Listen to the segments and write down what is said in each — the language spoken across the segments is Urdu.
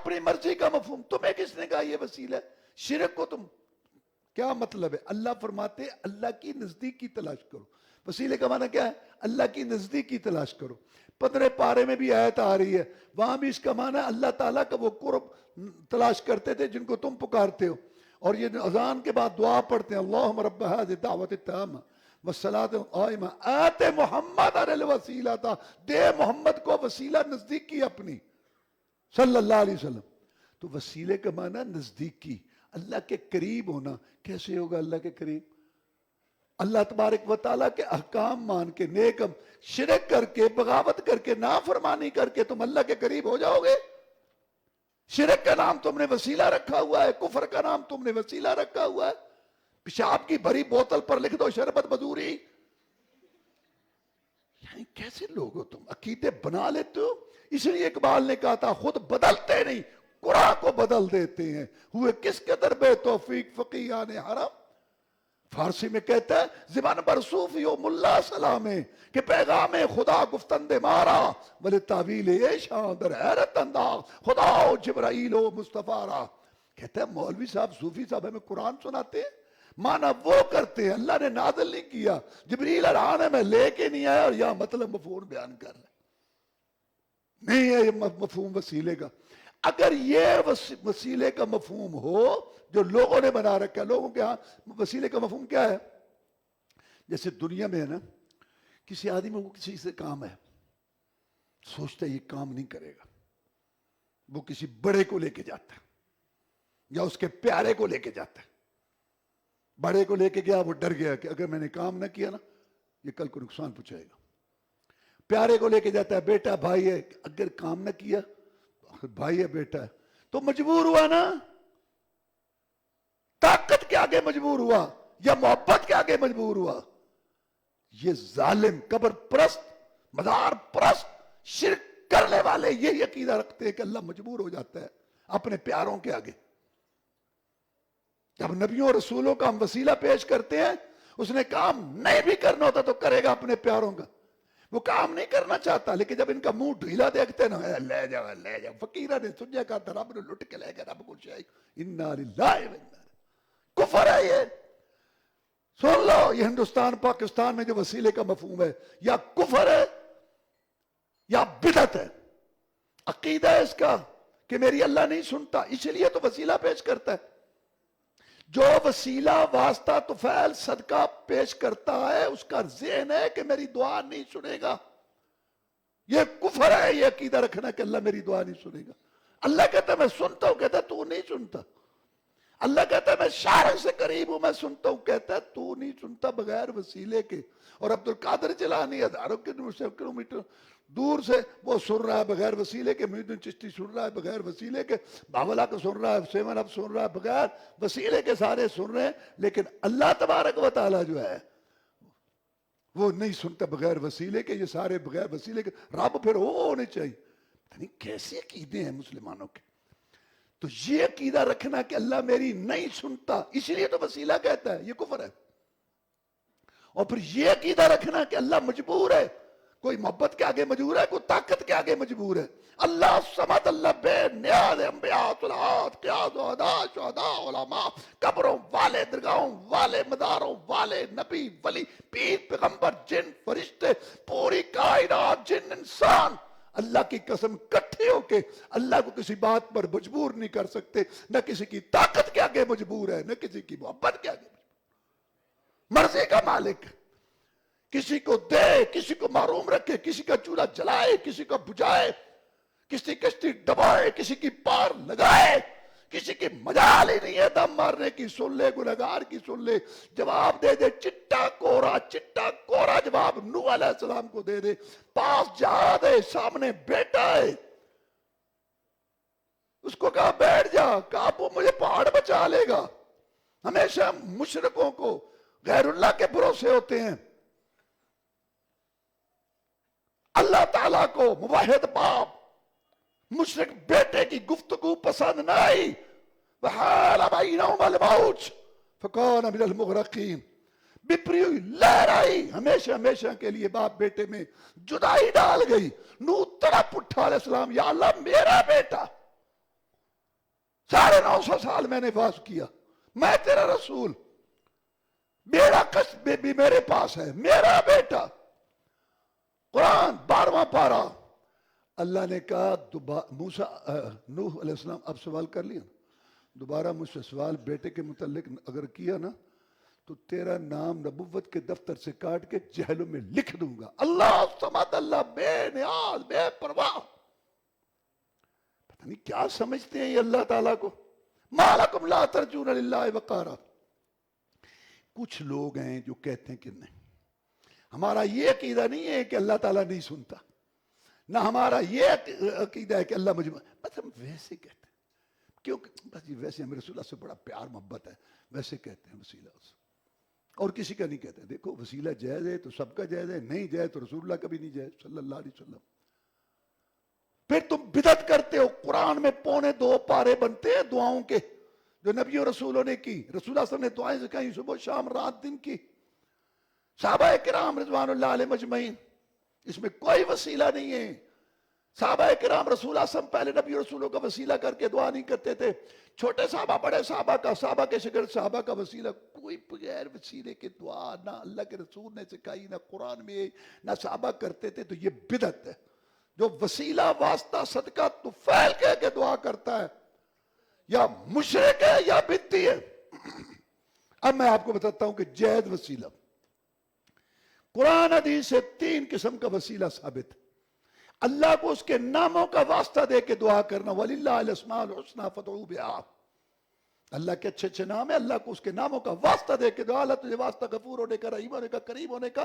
اپنی مرضی کا مفہوم. تمہیں کس نے کہا یہ وسیلہ ہے؟ شرک کو تم کیا مطلب ہے؟ اللہ فرماتے اللہ کی نزدیک کی تلاش کرو. وسیلے کا معنی کیا ہے؟ اللہ کی نزدیک کی تلاش کرو. 15 پارے میں بھی آیت آ رہی ہے, وہاں بھی اس کا معنی اللہ تعالیٰ کا وہ قرب تلاش کرتے تھے جن کو تم پکارتے ہو. اور یہ اذان کے بعد دعا پڑھتے ہیں, اللہم رب هذه الدعوۃ التامہ والصلاۃ القائمہ آت محمد الوسیلۃ, دے محمد کو وسیلہ نزدیکی اپنی صلی اللہ علیہ وسلم. تو وسیلے کا معنی نزدیکی, اللہ کے قریب ہونا. کیسے ہوگا اللہ کے قریب؟ اللہ تبارک و تعالیٰ کے احکام مان کے, نیک شرک کر کے, بغاوت کر کے, نافرمانی کر کے تم اللہ کے قریب ہو جاؤ گے؟ شرک کا نام تم نے وسیلہ رکھا ہوا ہے, کفر کا نام تم نے وسیلہ رکھا ہوا ہے. پیشاب کی بھری بوتل پر لکھ دو شربت بدوری. یعنی کیسے لوگ ہو تم, عقیدے بنا لیتے ہو. اس لیے اقبال نے کہا تھا خود بدلتے نہیں قرآن کو بدل دیتے ہیں, ہوئے کس قدر بے توفیق فقیہان حرم. فارسی میں کہتا ہے زبان بر صوفی و ملا سلامے کہ پیغام خدا گفتند مارا ولی تعویل شان در حیرت انداز خدا و جبرائیل و مصطفیٰ را. کہتا ہے مولوی صاحب صوفی صاحب ہمیں قرآن سناتے ہیں, مانا وہ کرتے ہیں, اللہ نے نازل نہیں کیا, جبریل ارحانے میں لے کے نہیں آیا اور یا مطلب مفہوم بیان کر رہے نہیں ہے یہ مفہوم وسیلے کا. اگر یہ وسیلے کا مفہوم ہو جو لوگوں نے بنا رکھا ہے, لوگوں کے ہاں وسیلے کا مفہوم کیا ہے؟ جیسے دنیا میں ہے نا, کسی آدمی کو کسی سے کام ہے, سوچتا ہے یہ کام نہیں کرے گا, وہ کسی بڑے کو لے کے جاتا ہے یا اس کے پیارے کو لے کے جاتا ہے. بڑے کو لے کے گیا, وہ ڈر گیا کہ اگر میں نے کام نہ کیا نا یہ کل کو نقصان پہنچائے گا. پیارے کو لے کے جاتا ہے, بیٹا بھائی ہے, اگر کام نہ کیا, بھائی ہے بیٹا ہے, تو مجبور ہوا نا, طاقت کے آگے مجبور ہوا یا محبت کے آگے مجبور ہوا. یہ ظالم قبر پرست, مزار پرست, شرک کرنے والے یہ عقیدہ رکھتے ہیں کہ اللہ مجبور ہو جاتا ہے اپنے پیاروں کے آگے. جب نبیوں اور رسولوں کا ہم وسیلہ پیش کرتے ہیں, اس نے کام نہیں بھی کرنا ہوتا تو کرے گا اپنے پیاروں کا. وہ کام نہیں کرنا چاہتا, لیکن جب ان کا منہ ڈھیلا دیکھتے نا, لے جاؤ لے جاؤ, فقیرہ نے سنجھا کہا تھا رب نے لٹ کے لے گا, رب کو شاہی انا للہ و انا کفر ہے. یہ سن لو, یہ ہندوستان پاکستان میں جو وسیلے کا مفہوم ہے یا کفر ہے یا بدعت ہے. عقیدہ ہے اس کا کہ میری اللہ نہیں سنتا, اس لیے تو وسیلہ پیش کرتا ہے. جو وسیلہ واسطہ طفیل صدقہ پیش کرتا ہے اس کا ذہن ہے کہ میری دعا نہیں سنے گا. یہ کفر ہے یہ عقیدہ رکھنا کہ اللہ میری دعا نہیں سنے گا. اللہ کہتا ہے میں سنتا ہوں, کہتا ہے تو نہیں سنتا. اللہ کہتا ہے میں شارع سے قریب ہوں, میں سنتا ہوں, کہتا ہے تو نہیں سنتا بغیر وسیلے کے. اور عبد القادر جیلانی ہزاروں کلومیٹر دور سے وہ سن رہا ہے بغیر وسیلے کے, محی الدین چشتی سن رہا ہے بغیر وسیلے کے, باولا کا سن رہا ہے, سیون اب سن رہا ہے بغیر وسیلے کے, سارے سن رہے ہیں. لیکن اللہ تبارک و تعالیٰ جو ہے وہ نہیں سنتا بغیر وسیلے کے, یہ سارے بغیر وسیلے کے. رب پھر وہ ہونے چاہیے. نہیں کیسے عقیدے ہیں مسلمانوں کے. تو یہ عقیدہ رکھنا کہ اللہ میری نہیں سنتا اس لیے تو وسیلہ کہتا ہے, یہ کفر ہے. اور پھر یہ عقیدہ رکھنا کہ اللہ مجبور ہے, کوئی محبت کے آگے مجبور ہے, کوئی طاقت کے آگے مجبور ہے. اللہ صمد, اللہ بے نیاز, انبیاء, صلحات, قیاس, شہداء, علماء, قبروں والے, درگاہوں والے, مداروں والے, نبی, ولی, پیر, پیغمبر, جن, فرشتے, پوری کائنات, جن, انسان, اللہ کی قسم کٹھے ہو کے اللہ کو کسی بات پر مجبور نہیں کر سکتے. نہ کسی کی طاقت کے آگے مجبور ہے, نہ کسی کی محبت کے آگے مجبور. مرضی کا مالک, کسی کو دے, کسی کو محروم رکھے, کسی کا چولہا جلائے, کسی کو بجھائے, کسی کشتی ڈبائے, کسی کی پار لگائے, کسی کی مجال ہی نہیں ہے دم مارنے کی. سن لے گنہگار کی, سن لے, جواب دے دے چٹا کورا جواب نوح علیہ السلام کو دے دے. پاس جہاد ہے, سامنے بیٹا ہے, اس کو کہا بیٹھ جا, کہا وہ مجھے پہاڑ بچا لے گا. ہمیشہ مشرکوں کو غیر اللہ کے بھروسے ہوتے ہیں. اللہ تعالیٰ کو موحد باپ مشرک بیٹے کی گفتگو پسند نہ آئی. وحال بینہما الموج فکان من المغرقین. بپری ہوئی لہر آئی, ہمیشہ کے لیے باپ بیٹے میں جدائی ڈال گئی. نوح تڑپ اٹھا علیہ السلام, یا اللہ میرا بیٹا, 950 سال میں نے واز کیا، میں تیرا رسول، میرا قصد بھی میرے پاس ہے، میرا بیٹا۔ قرآن 12واں پارہ۔ اللہ نے کہا نوح علیہ السلام اب سوال کر لیا، دوبارہ مجھ سے سوال بیٹے کے متعلق اگر کیا نا تو تیرا نام نبوت کے دفتر سے کاٹ کے جہلوں میں لکھ دوں گا۔ اللہ صمد، اللہ بے نیاز بے پرواہ۔ پتہ نہیں کیا سمجھتے ہیں یہ اللہ تعالیٰ کو۔ ما لکم لا ترجون للہ وقارا۔ کچھ لوگ ہیں جو کہتے ہیں کہ نہیں، ہمارا یہ عقیدہ نہیں ہے کہ اللہ تعالیٰ نہیں سنتا، نہ ہمارا یہ عقیدہ ہے کہ اللہ مجھے، بس ہم ویسے کہتے ہیں، کیونکہ بس یہ ویسے ہمیں رسول اللہ سے بڑا پیار محبت ہے، ویسے کہتے ہیں وسیلہ سے، اور کسی کا نہیں کہتے۔ دیکھو وسیلہ جائز ہے تو سب کا جائز ہے، نہیں جائز تو رسول اللہ کا بھی نہیں جائز صلی اللہ علیہ وسلم۔ پھر تم بدعت کرتے ہو، قرآن میں 2.25 پارے بنتے ہیں دعاؤں کے جو نبی و رسولوں نے کی، رسول اللہ صلی اللہ علیہ وسلم نے دعائیں سکھائیں صبح شام رات دن کی، صحابہ کرام رضوان اللہ علیہ مجمعین، اس میں کوئی وسیلہ نہیں ہے۔ صحابہ کرام رسول اللہ صلی اللہ علیہ وسلم پہلے نبی و رسولوں کا وسیلہ کر کے دعا نہیں کرتے تھے، چھوٹے صحابہ بڑے صحابہ کا، صحابہ کے شاگرد صحابہ کا وسیلہ، کوئی بغیر وسیلے کے دعا نہ اللہ کے رسول نے سکھائی، نہ قرآن میں، نہ صحابہ کرتے تھے۔ تو یہ بدعت ہے۔ جو وسیلہ واسطہ صدقہ طفیل کہہ کے دعا کرتا ہے یا مشرک ہے یا بدعتی ہے۔ اب میں آپ کو بتاتا ہوں کہ جائز وسیلہ، قرآن حدیث سے 3 قسم کا وسیلہ ثابت ہے۔ اللہ کو اس کے ناموں کا واسطہ دے کے دعا کرنا، وَلِلَّهِ الْأَسْمَاءُ الْحُسْنَىٰ فَادْعُوهُ بِهَا، اللہ کے اچھے اچھے نام ہے، اللہ کو اس کے ناموں کا واسطہ دے کے دعا، اللہ تجھے واسطہ غفور ہونے کا، رحیم ہونے کا، کریم ہونے کا۔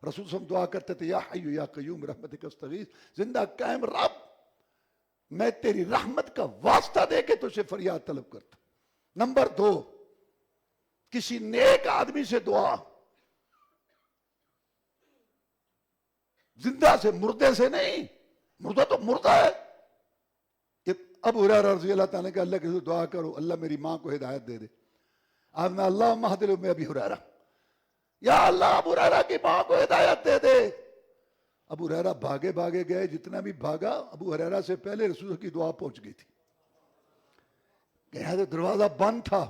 رسول صلی اللہ علیہ وسلم دعا کرتے تھے، یا حی یا قیوم برحمتک استغیث، زندہ قائم رب میں تیری رحمت کا واسطہ دے کے تجھے فریاد طلب کرتا۔ نمبر 2، کسی نیک آدمی سے دعا، زندہ سے، مردے سے نہیں، مردہ تو مردہ ہے۔ ابو ہریرہ رضی اللہ تعالیٰ کہ اللہ کے دعا کرو اللہ میری ماں کو ہدایت دے دے۔ آپ نے اللہم اہد ام ابی ہریرہ، یا اللہ ابو ہریرہ کی ماں کو ہدایت دے دے۔ ابو ہریرہ بھاگے بھاگے گئے، جتنا بھی بھاگا ابو ہریرہ سے پہلے رسول کی دعا پہنچ گئی تھی۔ گیا تو دروازہ بند تھا،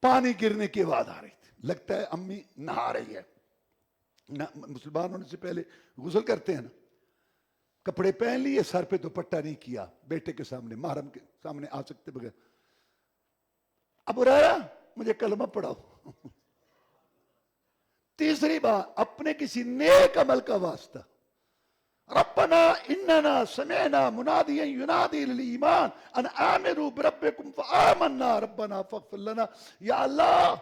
پانی گرنے کی آواز آ رہی تھی، لگتا ہے امی نہا رہی ہے۔ مسلمان ہونے سے پہلے غسل کرتے ہیں نا، کپڑے پہن لیے، سر پہ دوپٹہ نہیں کیا، بیٹے کے سامنے، محرم کے سامنے آ سکتے بغیر۔ ابو ہریرہ مجھے کلمہ پڑھاؤ۔ تیسری بات، اپنے کسی نیک عمل کا واسطہ، ربنا اننا سمعنا منادیا ینادی للایمان ان آمنوا بربکم فآمنا ربنا فاغفر لنا۔ یا اللہ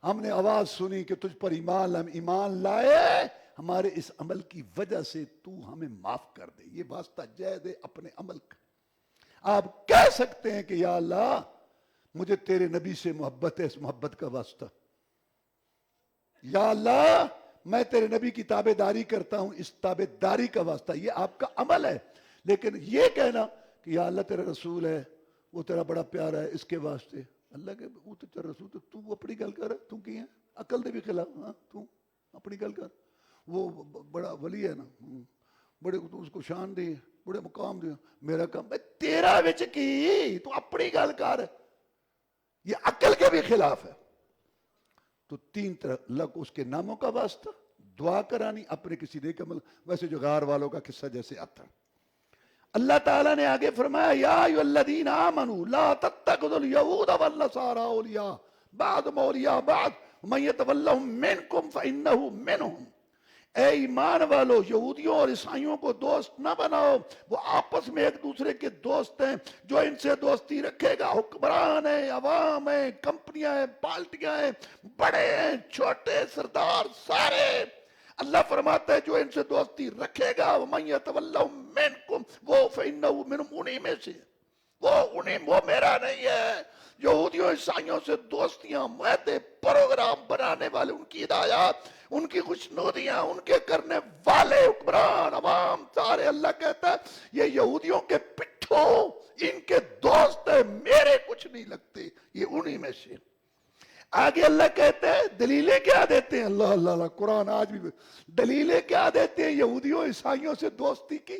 ہم نے آواز سنی کہ تجھ پر ایمان لائے، ہمارے اس عمل کی وجہ سے تو ہمیں معاف کر دے۔ یہ واسطہ جائز ہے اپنے عمل کا۔ آپ کہہ سکتے ہیں کہ یا اللہ مجھے تیرے نبی سے محبت ہے، اس محبت کا واسطہ، یا اللہ میں تیرے نبی کی تابع داری کرتا ہوں، اس تابع داری کا واسطہ، یہ آپ کا عمل ہے۔ لیکن یہ کہنا کہ یا اللہ تیرا رسول ہے، وہ تیرا بڑا پیارا ہے، اس کے واسطے، اللہ کے وہ تو تیرا رسول، تو اپنی گل کر، تو کی ہے عقل دے بھی خلاف، ہاں تو اپنی گل کر، وہ بڑا ولی ہے نا، بڑے اس کو شان دے، بڑے مقام دے، میرا کام تیرا وچ کی، تو اپنی گل کر، یہ عقل کے بھی خلاف ہے۔ تو 3 طرح، اللہ کو اس کے ناموں کا واسطہ، دعا کرانی، اپنے کسی نیک عمل، ویسے جو غار والوں کا قصہ جیسے آتا ہے۔ اللہ تعالیٰ نے آگے فرمایا یا ایھا الذین آمنوا لا تتخذوا اليہود والنصارى اولیاء بعضهم اولیاء بعض ومن یتولہم منکم فانہ منہم۔ اے ایمان والو، یہودیوں اور عیسائیوں کو دوست نہ بناؤ، وہ آپس میں ایک دوسرے کے دوست ہیں، جو ان سے دوستی رکھے گا حکمران ہیں، عوام ہیں، کمپنیاں ہیں، پارٹیاں ہیں، بڑے ہیں چھوٹے، سردار سارے۔ اللہ فرماتا ہے جو ان سے دوستی رکھے گا، وَمَن يَتَوَلَّهُم مِّنكُمْ وہ فَإِنَّهُ مِنْهُمْ، انہی میں سے وہ میرا نہیں ہے۔ یہودیوں عیسائیوں سے دوستیاں، معاہدے، پروگرام بنانے والے، ان کی ہدایات، ان کی خوشنودیاں، ان کے کرنے والے حکمران، عوام سارے، اللہ کہتا ہے یہ یہودیوں کے پٹھوں، ان کے دوست ہیں، میرے کچھ نہیں لگتے، یہ انہی میں سے۔ آگے اللہ کہتا ہے دلیلیں کیا دیتے ہیں، اللہ قرآن آج بھی دلیلیں کیا دیتے ہیں یہودیوں عیسائیوں سے دوستی کی۔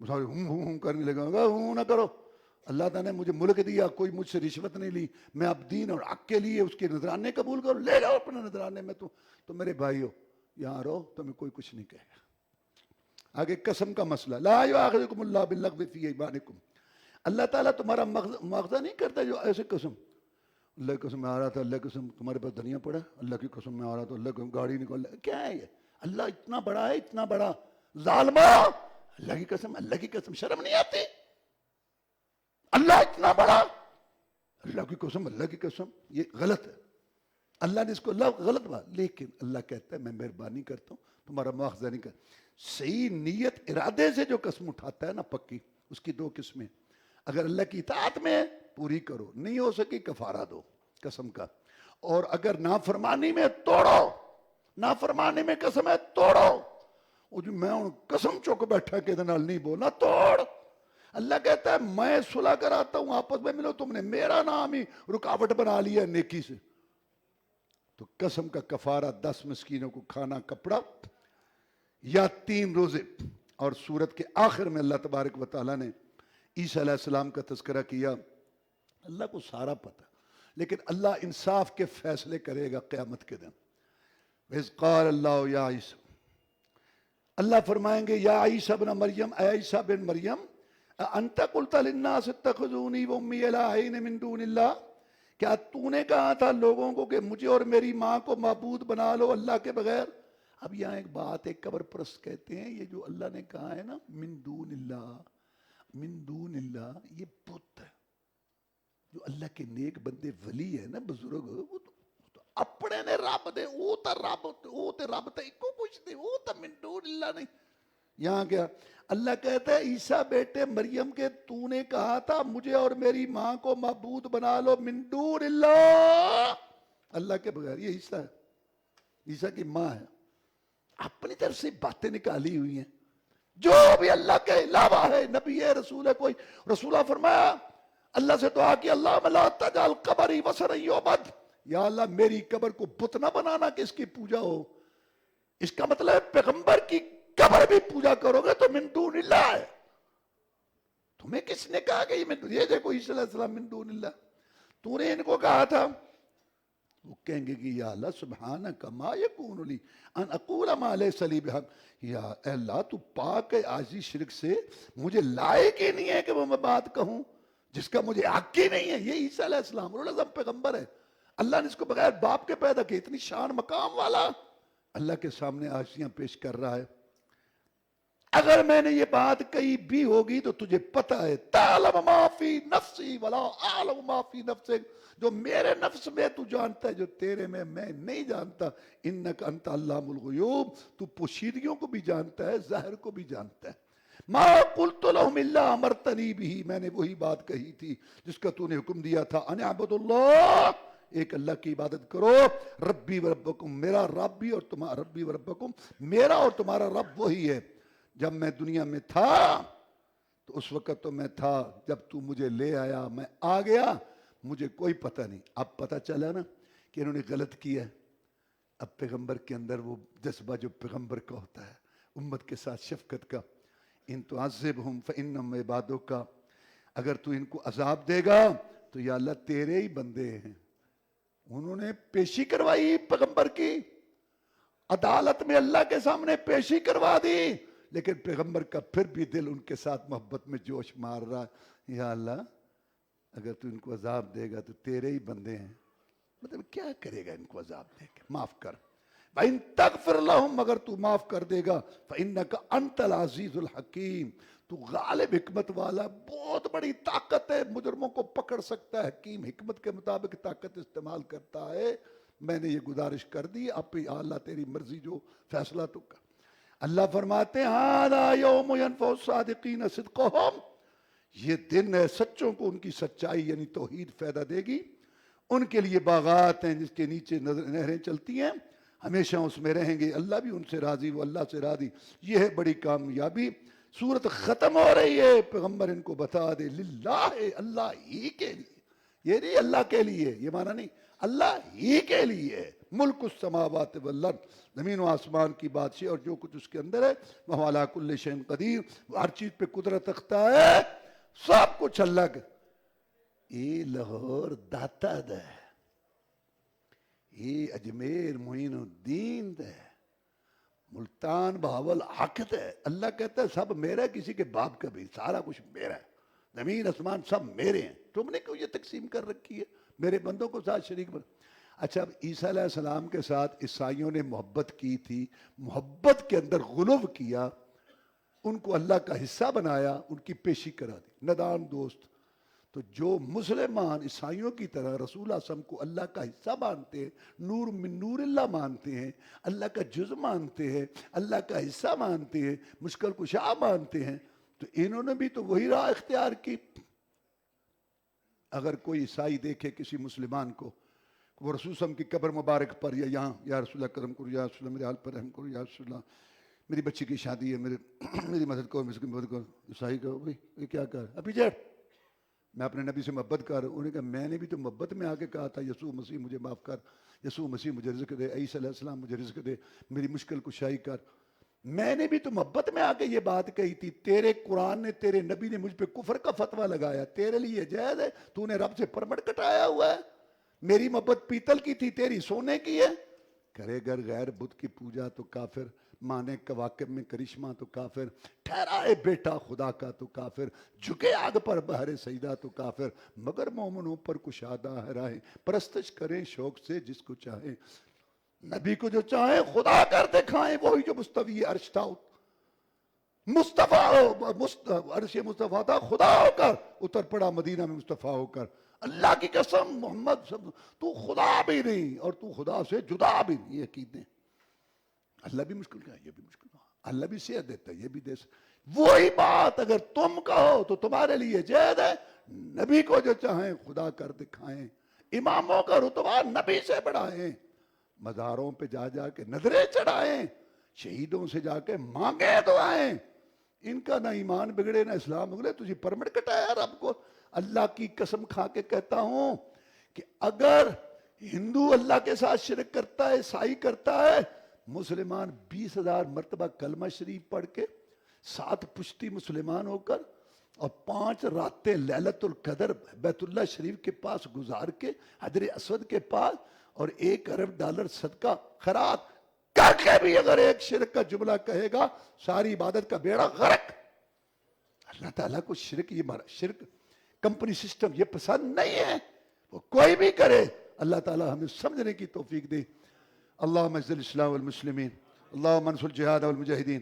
سارے ہوں کرنے لگا، ہوں نہ کرو، اللہ تعالیٰ نے مجھے ملک دیا، کوئی مجھ سے رشوت نہیں لی، میں اب دین اور حق کے لیے اس کے نذرانے قبول کرو، لے جاؤ اپنے نذرانے میں، تو میرے بھائیو یہاں رہو، تمہیں کوئی کچھ نہیں کہے گا۔ آگے قسم کا مسئلہ، لا یؤاخذکم اللہ باللغو فی ایمانکم، اللہ تعالیٰ تمہارا مواخذہ نہیں کرتا جو ایسے قسم، اللہ کی قسم میں آ رہا تھا، اللہ کی قسم تمہارے پاس دھنیا پڑا، اللہ کی قسم میں آ رہا تھا، اللہ کی گاڑی نکال، کیا ہے یہ؟ اللہ اتنا بڑا ہے، اتنا بڑا ظالمہ، اللہ کی قسم، اللہ کی قسم، شرم نہیں آتی؟ اللہ اتنا بڑا، اللہ کی قسم، اللہ کی قسم، یہ غلط ہے، اللہ نے اس کو غلط بات، لیکن اللہ کہتا ہے میں مہربانی کرتا ہوں، تمہارا مواخذہ نہیں کرتا۔ صحیح نیت ارادے سے جو قسم اٹھاتا ہے نا پکی، اس کی دو قسمیں، اگر اللہ کی اطاعت میں پوری کرو، نہیں ہو سکی کفارہ دو قسم کا، اور اگر نافرمانی میں توڑو، نافرمانی میں قسم ہے توڑو، وہ جو میں قسم چوک بیٹھا کہ نال نہیں بولنا، توڑ۔ اللہ کہتا ہے میں صلح کراتا ہوں، آپس میں ملو، تم نے میرا نام ہی رکاوٹ بنا لیا نیکی سے، تو قسم کا کفارہ 10 مسکینوں کو کھانا کپڑا یا 3 روزے۔ اور سورت کے آخر میں اللہ تبارک و تعالیٰ نے عیسیٰ علیہ السلام کا تذکرہ کیا، اللہ کو سارا پتہ، لیکن اللہ انصاف کے فیصلے کرے گا قیامت کے دن۔ وَإِذْ قَالَ اللَّهُ يَا عِيسَىٰ، اللہ فرمائیں گے یا عیسیٰ ابن مریم، اے عیسیٰ بن مریم، انت قلت للناس اتخذونی وامي الہین من دون اللہ، کیا تو نے کہا تھا لوگوں کو کہ مجھے اور میری ماں کو معبود بنا لو اللہ کے بغیر؟ اب یہاں ایک بات ہے، قبر پرست کہتے ہیں یہ جو اللہ نے کہا ہے نا من دون اللہ، من دون اللہ، یہ بت ہے، جو اللہ کے نیک بندے ولی ہے نا بزرگ، وہ تو اپنے نے رب دے، وہ تا رب تے کو کچھ نہیں، وہ تا من دون اللہ نہیں۔ یہاں کیا اللہ کہتا ہے عیسیٰ بیٹے مریم کے تو نے کہا تھا مجھے اور میری ماں کو معبود بنا لو من دون اللہ، اللہ کے بغیر، یہ عیسیٰ ہے، عیسیٰ کی ماں ہے، اپنی طرف سے باتیں نکالی ہوئی ہیں، جو بھی اللہ کے علاوہ ہے، نبی ہے، رسول ہے، کوئی رسولہ فرمایا اللہ سے دعا کی اللہ لا تجعل قبری وثنا یعبد، یا اللہ میری قبر کو بت نہ بنانا کہ اس کی پوجا ہو۔ اس کا مطلب ہے پیغمبر کی قبر بھی پوجا کرو گے تو من دون اللہ ہے۔ تمہیں کس نے کہا کہ یہ دیکھو عیسیٰ علیہ السلام من دون اللہ، تو نے ان کو کہا تھا؟ وہ کہیں گے کہ یا اللہ سبحانک ما یکون لی ان اقول ما لیس لی بحق، یا اللہ تو پاک ہے عاجزی شرک سے، مجھے لائق ہی نہیں ہے کہ وہ میں بات کہوں جس کا مجھے حق ہی نہیں ہے۔ یہ عیسیٰ علیہ السلام العظم پیغمبر ہے، اللہ نے اس کو بغیر باپ کے پیدا کیا، اتنی شان مقام والا، اللہ کے سامنے عاجزیاں پیش کر رہا ہے۔ اگر میں نے یہ بات کہی بھی ہوگی تو تجھے پتہ ہے تعلم ما فی نفسی ولا اعلم ما فی نفسک، جو میرے نفس میں تو جانتا ہے جو تیرے میں نہیں جانتا، انک انت علام الغیوب، تو پوشیدگیوں کو بھی جانتا ہے ظاہر کو بھی جانتا ہے۔ ما قلت لهم الا امرتنی به، میں نے وہی بات کہی تھی جس کا تو نے حکم دیا تھا، ان اعبدوا اللہ، ایک اللہ کی عبادت کرو، ربی و ربکم، میرا رب بھی اور تمہارا ربی و ربکم، میرا اور تمہارا رب وہی ہے۔ جب میں دنیا میں تھا تو اس وقت تو میں تھا، جب تو مجھے لے آیا میں آ گیا، مجھے کوئی پتہ نہیں۔ اب پتہ چلا نا کہ انہوں نے غلط کیا ہے۔ اب پیغمبر کے اندر وہ جذبہ جو پیغمبر کا ہوتا ہے، امت کے ساتھ شفقت کا، ان تعذبہم فانہم عبادک، اگر تو ان کو عذاب دے گا تو یا اللہ تیرے ہی بندے ہیں۔ انہوں نے پیشی کروائی پیغمبر کی، عدالت میں اللہ کے سامنے پیشی کروا دی، لیکن پیغمبر کا پھر بھی دل ان کے ساتھ محبت میں جوش مار رہا، یا اللہ اگر تو ان کو عذاب دے گا تو تیرے ہی بندے ہیں، مطلب کیا کرے گا ان کو عذاب دے کے، معاف کر۔ وَإِن تَغْفِرْ لَهُمْ، اگر تو معاف کر دے گا، فَإِنَّكَ أَنْتَ الْعَزِيزُ الْحَكِيمُ، تو غالب حکمت والا، بہت بڑی طاقت ہے، مجرموں کو پکڑ سکتا ہے، حکیم حکمت کے مطابق طاقت استعمال کرتا ہے۔ میں نے یہ گزارش کر دی، اب اللہ تیری مرضی جو فیصلہ تو کر۔ اللہ فرماتے ہیں ہَذَا يَوْمُ يَنْفَعُ الصَّادِقِينَ صِدْقُهُمْ، یہ دن ہے سچوں کو ان کی سچائی یعنی توحید فائدہ دے گی، ان کے لیے باغات ہیں جس کے نیچے نہریں چلتی ہیں، ہمیشہ اس میں رہیں گے، اللہ بھی ان سے راضی، وہ اللہ سے راضی، یہ ہے بڑی کامیابی۔ سورت ختم ہو رہی ہے، پیغمبر ان کو بتا دے للہ، اللہ ہی کے لیے، یہ نہیں اللہ کے لیے، یہ معنی نہیں، اللہ ہی کے لیے ملک السماوات والارض، زمین و آسمان کی بادشاہ اور جو کچھ اس کے اندر ہے، وہ علی کل شیء قدیر، ہر چیز پہ قدرت رکھتا ہے، سب کچھ اللہ کا. یہ لاہور داتا ہے، یہ اجمیر معین الدین ہے، ملتان بہاول عقد ہے. اللہ کہتا ہے سب میرا ہے، کسی کے باپ کا بھی، سارا کچھ میرا ہے، زمین آسمان سب میرے ہیں. تم نے کیوں یہ تقسیم کر رکھی ہے؟ میرے بندوں کو ساتھ شریک بنا. اچھا، اب عیسیٰ علیہ السلام کے ساتھ عیسائیوں نے محبت کی تھی، محبت کے اندر غلو کیا، ان کو اللہ کا حصہ بنایا، ان کی پیشی کرا دی. ندان دوست، تو جو مسلمان عیسائیوں کی طرح رسول اللہ صلی اللہ علیہ وسلم کو اللہ کا حصہ مانتے ہیں، نور من نور اللہ مانتے ہیں، اللہ کا جز مانتے ہیں، اللہ کا حصہ مانتے ہیں، مشکل کشا مانتے ہیں، تو انہوں نے بھی تو وہی راہ اختیار کی. اگر کوئی عیسائی دیکھے کسی مسلمان کو، وہ رسول صلی اللہ علیہ وسلم کی قبر مبارک پر یا یہاں، یا رسول اللہ کرم کرو، یا رسول اللہ میرے حال پر رحم کرو، یا رسول اللہ میری بچی کی شادی ہے، میری مدد کرو، میری مدد کرو. عیسائی کہو بھائی یہ کیا کر ابھی جیٹ، میں اپنے نبی سے محبت کر. انہوں نے کہا میں نے بھی تو محبت میں آ کے کہا تھا یسوع مسیح مجھے معاف کر، یسوع مسیح مجھے رزق دے، عیسیٰ علیہ السلام مجھے رزق دے، میری مشکل کشائی کر. میں نے بھی تو محبت میں آ کے یہ بات کہی تھی. تیرے قرآن نے، تیرے نبی نے مجھ پہ کفر کا فتویٰ لگایا، تیرے لیے جائز ہے؟ تو نے رب سے پرمٹ کٹایا ہوا ہے. میری محبت پیتل کی تھی، تیری سونے کی ہے. کرے گر غیر بدھ کی پوجا تو کافر، مانے کواکب میں کرشمہ تو کافر، ٹھہرائے بیٹا خدا کا تو کافر، جھکے آگ پر بہر سجدہ تو کافر، مگر مومنوں پر کشادہ ہے راہیں، پرستش کریں شوق سے جس کو چاہیں. نبی کو جو چاہیں خدا کر دکھائیں، وہی جو مستوی عرش تھا، مصطفیٰ عرش مصطفیٰ تھا، خدا ہو کر اتر پڑا مدینہ میں مصطفیٰ ہو کر. اللہ کی قسم محمد تو خدا بھی نہیں اور تو خدا سے جدا بھی نہیں. یہ عقیدے اللہ بھی مشکل کا ہے، یہ بھی مشکل کا ہے، اللہ بھی صحت دیتا ہے، یہ بھی دے سکتا. وہی بات اگر تم کہو تو تمہارے لیے جائز ہے. نبی کو جو چاہیں خدا کر دکھائیں، اماموں کا رتبہ نبی سے بڑھائیں، مزاروں پہ جا جا کے نظریں چڑھائیں، شہیدوں سے جا کے مانگے دعائیں. ان کا نہ ایمان بگڑے نہ اسلام بگڑے. تجھے پرمٹ کٹایا رب کو. اللہ کی قسم کھا کے کہتا ہوں کہ اگر ہندو اللہ کے ساتھ شرک کرتا ہے، عیسائی کرتا ہے، مسلمان 20,000 مرتبہ کلمہ شریف پڑھ کے، 7 پشتی مسلمان ہو کر، اور 5 راتیں لیلۃ القدر بیت اللہ شریف کے پاس گزار کے، حجر اسود کے پاس، اور $1 ارب صدقہ خیرات کر کے بھی اگر ایک شرک کا جملہ کہے گا، ساری عبادت کا بیڑا غرق. اللہ تعالیٰ کو شرک کمپنی سسٹم یہ پسند نہیں ہے. وہ کوئی بھی کرے، اللہ تعالیٰ ہمیں سمجھنے کی توفیق دے. اللہم اعز الاسلام والمسلمین، اللہم انصر الجہاد والمجاہدین،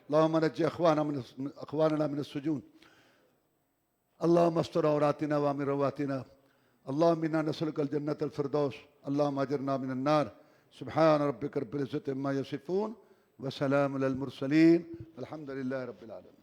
اللہم نجی اخواننا من السجون، اللہم استر عوراتنا وامن رواتنا، اللہم انا نسألک الجنة الفردوس، اللہم اجرنا من النار. سبحان ربک رب العزت عما یصفون وسلام علی المرسلین، الحمد للہ رب العالمین.